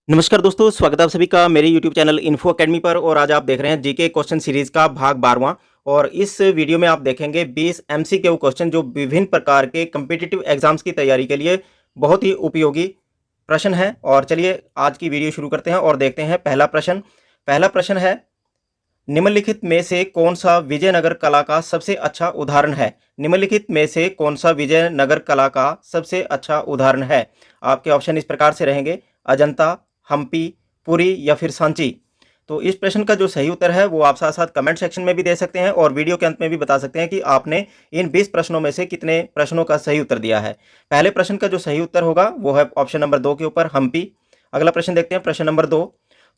नमस्कार दोस्तों, स्वागत है आप सभी का मेरे YouTube चैनल इन्फो अकेडमी पर। और आज आप देख रहे हैं जीके क्वेश्चन सीरीज का भाग 12वां। और इस वीडियो में आप देखेंगे 20 एमसीक्यू क्वेश्चन जो विभिन्न प्रकार के कम्पिटिटिव एग्जाम्स की तैयारी के लिए बहुत ही उपयोगी प्रश्न हैं। और चलिए आज की वीडियो शुरू करते हैं और देखते हैं पहला प्रश्न है, निम्नलिखित में से कौन सा विजयनगर कला का सबसे अच्छा उदाहरण है। निम्नलिखित में से कौन सा विजयनगर कला का सबसे अच्छा उदाहरण है। आपके ऑप्शन इस प्रकार से रहेंगे, अजंता, हम्पी, पुरी या फिर सांची। तो इस प्रश्न का जो सही उत्तर है वो आप साथ साथ कमेंट सेक्शन में भी दे सकते हैं और वीडियो के अंत में भी बता सकते हैं कि आपने इन 20 प्रश्नों में से कितने प्रश्नों का सही उत्तर दिया है। पहले प्रश्न का जो सही उत्तर होगा वो है ऑप्शन नंबर 2 के ऊपर, हम्पी। अगला प्रश्न देखते हैं, प्रश्न नंबर 2।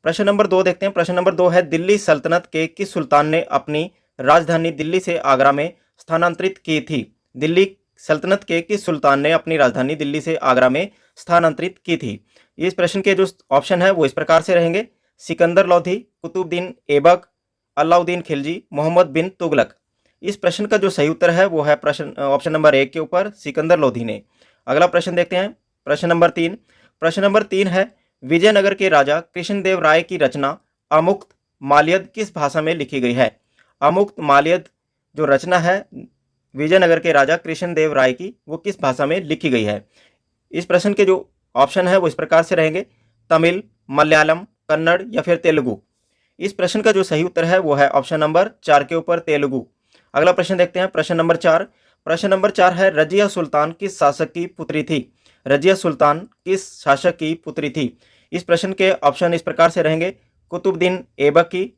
प्रश्न नंबर 2 देखते हैं। प्रश्न नंबर 2 है, दिल्ली सल्तनत के किस सुल्तान ने अपनी राजधानी दिल्ली से आगरा में स्थानांतरित की थी। दिल्ली सल्तनत के किस सुल्तान ने अपनी राजधानी दिल्ली से आगरा में स्थानांतरित की थी। इस प्रश्न के जो ऑप्शन है वो इस प्रकार से रहेंगे, सिकंदर लोधी, कुतुबुद्दीन ऐबक, अलाउद्दीन खिलजी, मोहम्मद बिन तुगलक। इस प्रश्न का जो सही उत्तर है वो है प्रश्न ऑप्शन नंबर 1 के ऊपर, सिकंदर लोधी ने। अगला प्रश्न देखते हैं, प्रश्न नंबर 3। प्रश्न नंबर 3 है, विजयनगर के राजा कृष्णदेव राय की रचना अमुक्त माल्यद किस भाषा में लिखी गई है। अमुक्त माल्यद जो रचना है विजयनगर के राजा कृष्णदेव राय की, वो किस भाषा में लिखी गई है। इस प्रश्न के जो ऑप्शन है वो इस प्रकार से रहेंगे, तमिल, मलयालम, कन्नड़ या फिर तेलुगु। इस प्रश्न का जो सही उत्तर है वो है ऑप्शन नंबर 4 के ऊपर, तेलुगु। अगला प्रश्न देखते हैं, प्रश्न नंबर 4। प्रश्न नंबर 4 है, रजिया सुल्तान किस शासक की पुत्री थी। रजिया सुल्तान किस शासक की पुत्री थी। इस प्रश्न के ऑप्शन इस प्रकार से रहेंगे, कुतुबुद्दीन ऐबक की,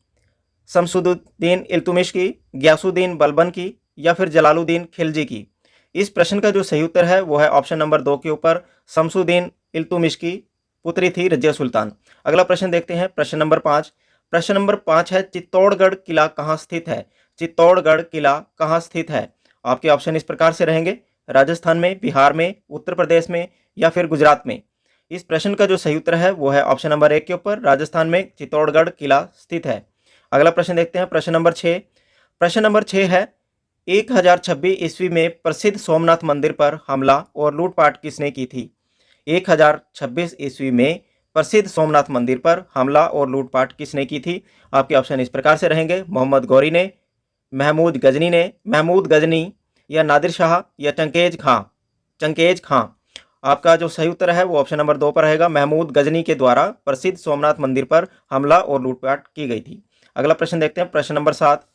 शमसुद्दीन इल्तुमिश की, गयासुद्दीन बलबन की या फिर जलालुद्दीन खिलजी की। इस प्रश्न का जो सही उत्तर है वो है ऑप्शन नंबर 2 के ऊपर, शमसुद्दीन इल्तुमिश की पुत्री थी रजिया सुल्तान। अगला प्रश्न देखते हैं, प्रश्न नंबर 5। प्रश्न नंबर 5 है, चित्तौड़गढ़ किला कहाँ स्थित है। चित्तौड़गढ़ किला कहाँ स्थित है। आपके ऑप्शन इस प्रकार से रहेंगे, राजस्थान में, बिहार में, उत्तर प्रदेश में या फिर गुजरात में। इस प्रश्न का जो सही उत्तर है वो है ऑप्शन नंबर 1 के ऊपर, राजस्थान में चित्तौड़गढ़ किला स्थित है। अगला प्रश्न देखते हैं, प्रश्न नंबर 6। प्रश्न नंबर 6 है, 1026 ईस्वी में प्रसिद्ध सोमनाथ मंदिर पर हमला और लूटपाट किसने की थी। 1026 ईस्वी में प्रसिद्ध सोमनाथ मंदिर पर हमला और लूटपाट किसने की थी। आपके ऑप्शन इस प्रकार से रहेंगे, मोहम्मद गौरी ने, महमूद गजनी या नादिर शाह या चंगेज खां। आपका जो सही उत्तर है वो ऑप्शन नंबर 2 पर रहेगा, महमूद गजनी के द्वारा प्रसिद्ध सोमनाथ मंदिर पर हमला और लूटपाट की गई थी। अगला प्रश्न देखते हैं, प्रश्न नंबर 7।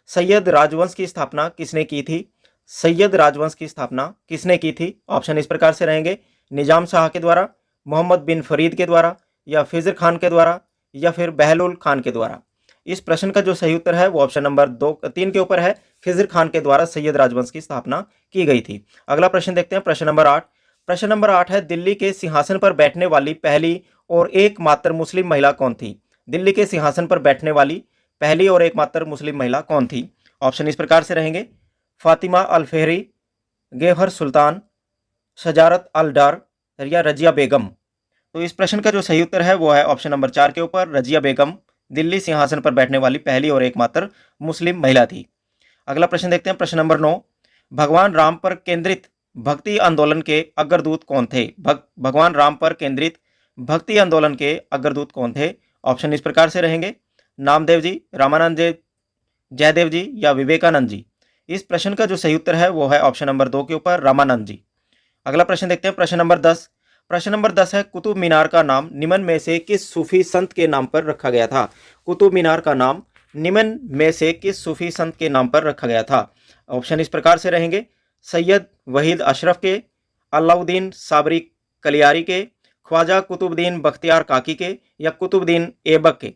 सैयद राजवंश की स्थापना किसने की थी। सैयद राजवंश की स्थापना किसने की थी। ऑप्शन इस प्रकार से रहेंगे, निजाम शाह के द्वारा, मोहम्मद बिन फरीद के द्वारा या फिजर खान के द्वारा या फिर बहलुल खान के द्वारा। इस प्रश्न का जो सही उत्तर है वो ऑप्शन नंबर 3 के ऊपर है, फिजर खान के द्वारा सैयद राजवंश की स्थापना की गई थी। अगला प्रश्न देखते हैं, प्रश्न नंबर 8। प्रश्न नंबर 8 है, दिल्ली के सिंहासन पर बैठने वाली पहली और एकमात्र मुस्लिम महिला कौन थी। दिल्ली के सिंहासन पर बैठने वाली पहली और एकमात्र मुस्लिम महिला कौन थी। ऑप्शन इस प्रकार से रहेंगे, फातिमा अल फेहरी, गेहर सुल्तान, शजारत अल डार या रजिया बेगम। तो इस प्रश्न का जो सही उत्तर है वो है ऑप्शन नंबर 4 के ऊपर, रजिया बेगम दिल्ली सिंहासन पर बैठने वाली पहली और एकमात्र मुस्लिम महिला थी। अगला प्रश्न देखते हैं, प्रश्न नंबर 9। भगवान राम पर केंद्रित भक्ति आंदोलन के अग्रदूत कौन थे। भगवान राम पर केंद्रित भक्ति आंदोलन के अग्रदूत कौन थे। ऑप्शन इस प्रकार से रहेंगे, नामदेव जी, रामानंद जी, जयदेव जी या विवेकानंद जी। इस प्रश्न का जो सही उत्तर है वो है ऑप्शन नंबर 2 के ऊपर, रामानंद जी। अगला प्रश्न देखते हैं, प्रश्न नंबर 10। प्रश्न नंबर 10 है, कुतुब मीनार का नाम निम्न में से किस सूफी संत के नाम पर रखा गया था। कुतुब मीनार का नाम निम्न में से किस सूफी संत के नाम पर रखा गया था। ऑप्शन इस प्रकार से रहेंगे, सैयद वहीद अशरफ के, अलाउद्दीन साबरी कलियारी के, ख्वाजा कुतुबुद्दीन बख्तियार काकी के या कुतुबुद्दीन ऐबक के।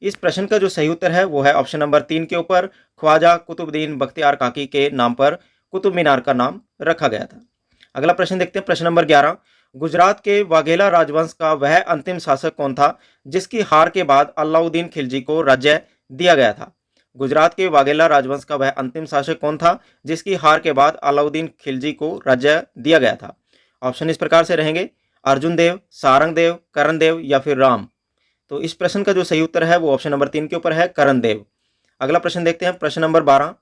इस प्रश्न का जो सही उत्तर है वो है ऑप्शन नंबर 3 के ऊपर, ख्वाजा कुतुबुद्दीन बख्तियार काकी के नाम पर कुतुब मीनार का नाम रखा गया था। अगला प्रश्न देखते हैं, प्रश्न नंबर 11। गुजरात के वाघेला राजवंश का वह अंतिम शासक कौन था जिसकी हार के बाद अलाउद्दीन खिलजी को राज्य दिया गया था। गुजरात के वाघेला राजवंश का वह अंतिम शासक कौन था जिसकी हार के बाद अलाउद्दीन खिलजी को राज्य दिया गया था। ऑप्शन इस प्रकार से रहेंगे, अर्जुन देव, सारंग देव, करण देव या फिर राम। तो इस प्रश्न का जो सही उत्तर है वो ऑप्शन नंबर 3 के ऊपर है, करण देव। अगला प्रश्न देखते हैं, प्रश्न नंबर 12।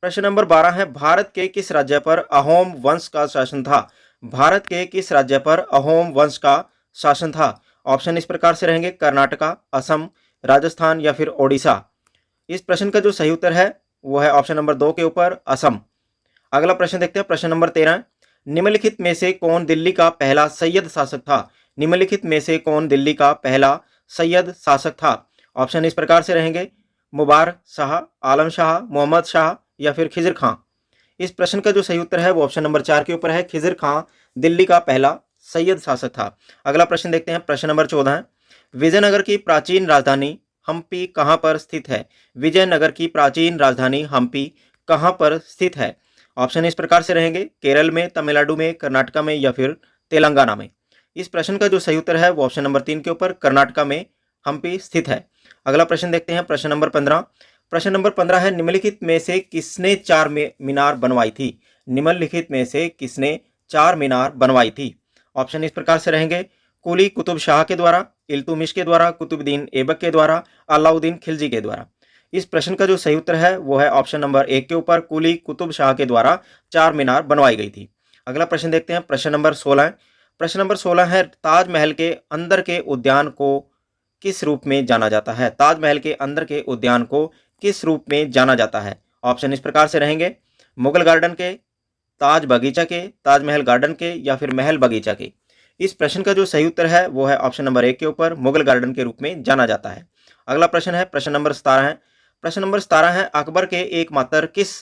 प्रश्न नंबर 12 है, भारत के किस राज्य पर अहोम वंश का शासन था। भारत के किस राज्य पर अहोम वंश का शासन था। ऑप्शन इस प्रकार से रहेंगे कर्नाटका, असम, राजस्थान या फिर ओडिशा। इस प्रश्न का जो सही उत्तर है वो है ऑप्शन नंबर 2 के ऊपर असम। अगला प्रश्न देखते हैं, प्रश्न नंबर 13। निम्नलिखित में से कौन दिल्ली का पहला सैयद शासक था? निम्नलिखित में से कौन दिल्ली का पहला सैयद शासक था? ऑप्शन इस प्रकार से रहेंगे मुबारक शाह, आलम शाह, मोहम्मद शाह या फिर खिजर खां। इस प्रश्न का जो सही उत्तर है वो ऑप्शन नंबर 4 के ऊपर है, खिजर खां दिल्ली का पहला सैयद शासक था। अगला प्रश्न देखते हैं, प्रश्न नंबर 14। विजयनगर की प्राचीन राजधानी हम्पी कहाँ पर स्थित है? विजयनगर की प्राचीन राजधानी हम्पी कहाँ पर स्थित है? ऑप्शन इस प्रकार से रहेंगे केरल में, तमिलनाडु में, कर्नाटका में या फिर तेलंगाना में। इस प्रश्न का जो सही उत्तर है वो ऑप्शन नंबर 3 के ऊपर कर्नाटका में हम्पी स्थित है। अगला प्रश्न देखते हैं, प्रश्न नंबर 15। प्रश्न नंबर 15 है, निम्नलिखित में से किसने 4 मीनार बनवाई थी? निम्नलिखित में से किसने 4 मीनार बनवाई थी? ऑप्शन इस प्रकार से रहेंगे कुली कुतुब शाह के द्वारा, इल्तुमिश के द्वारा, कुतुबुद्दीन ऐबक के द्वारा, अलाउद्दीन खिलजी के द्वारा। इस प्रश्न का जो सही उत्तर है वो है ऑप्शन नंबर 1 के ऊपर, कुली कुतुब शाह के द्वारा 4 मीनार बनवाई गई थी। अगला प्रश्न देखते हैं, प्रश्न नंबर 16। प्रश्न नंबर 16 है, ताजमहल के अंदर के उद्यान को किस रूप में जाना जाता है? ताजमहल के अंदर के उद्यान को किस रूप में जाना जाता है? ऑप्शन इस प्रकार से रहेंगे मुगल गार्डन के, ताज बगीचा के, ताजमहल गार्डन के या फिर महल बगीचा के। इस प्रश्न का जो सही उत्तर है वो है ऑप्शन नंबर 1 के ऊपर, मुगल गार्डन के रूप में जाना जाता है। अगला प्रश्न है, प्रश्न नंबर 17 है। प्रश्न नंबर 17 है, अकबर के एकमात्र किस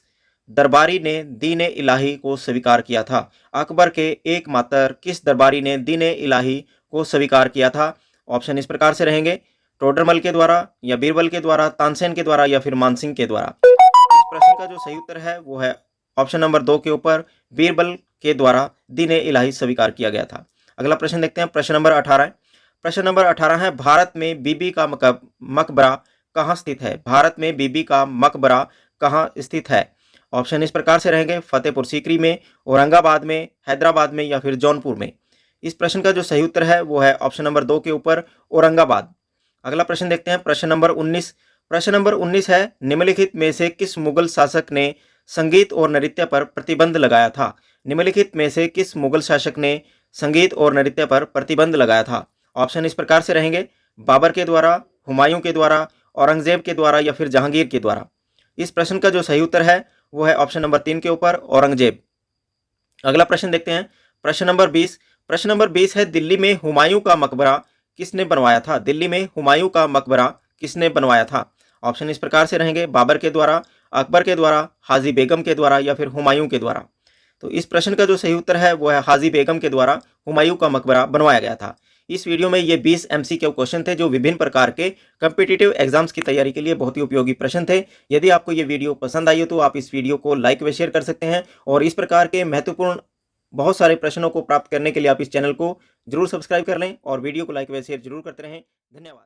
दरबारी ने दीन इलाही को स्वीकार किया था? अकबर के एकमात्र किस दरबारी ने दीन इलाही को स्वीकार किया था? ऑप्शन इस प्रकार से रहेंगे टोडरमल के द्वारा या बीरबल के द्वारा, तानसेन के द्वारा या फिर मानसिंह के द्वारा। इस प्रश्न का जो सही उत्तर है वो है ऑप्शन नंबर 2 के ऊपर, बीरबल के द्वारा दीन इलाही स्वीकार किया गया था। अगला प्रश्न देखते हैं, प्रश्न नंबर 18। प्रश्न नंबर 18 है, भारत में बीबी का मकबरा कहाँ स्थित है? भारत में बीबी का मकबरा कहाँ स्थित है? ऑप्शन इस प्रकार से रहेंगे फतेहपुर सीकरी में, औरंगाबाद में, हैदराबाद में या फिर जौनपुर में। इस प्रश्न का जो सही उत्तर है वो है ऑप्शन नंबर 2 के ऊपर, औरंगाबाद। अगला प्रश्न देखते हैं, प्रश्न नंबर 19। प्रश्न नंबर 19 है, निम्नलिखित में से किस मुगल शासक ने संगीत और नृत्य पर प्रतिबंध लगाया था? निम्नलिखित में से किस मुगल शासक ने संगीत और नृत्य पर प्रतिबंध लगाया था? ऑप्शन इस प्रकार से रहेंगे बाबर के द्वारा, हुमायूं के द्वारा, औरंगजेब के द्वारा या फिर जहांगीर के द्वारा। इस प्रश्न का जो सही उत्तर है वो है ऑप्शन नंबर 3 के ऊपर, औरंगजेब। अगला प्रश्न देखते हैं, प्रश्न नंबर 20। प्रश्न नंबर 20 है, दिल्ली में हुमायूं का मकबरा किसने बनवाया था? दिल्ली में हुमायूं का मकबरा किसने बनवाया था? ऑप्शन इस प्रकार से रहेंगे बाबर के द्वारा, अकबर के द्वारा, हाजी बेगम के द्वारा या फिर हुमायूं के द्वारा। तो इस प्रश्न का जो सही उत्तर है वो है हाजी बेगम के द्वारा हुमायूं का मकबरा बनवाया गया था। इस वीडियो में ये 20 MCQ क्वेश्चन थे जो विभिन्न प्रकार के कॉम्पिटिटिव एग्जाम्स की तैयारी के लिए बहुत ही उपयोगी प्रश्न थे। यदि आपको ये वीडियो पसंद आई हो तो आप इस वीडियो को लाइक व शेयर कर सकते हैं, और इस प्रकार के महत्वपूर्ण बहुत सारे प्रश्नों को प्राप्त करने के लिए आप इस चैनल को जरूर सब्सक्राइब कर लें और वीडियो को लाइक व शेयर जरूर करते रहें। धन्यवाद।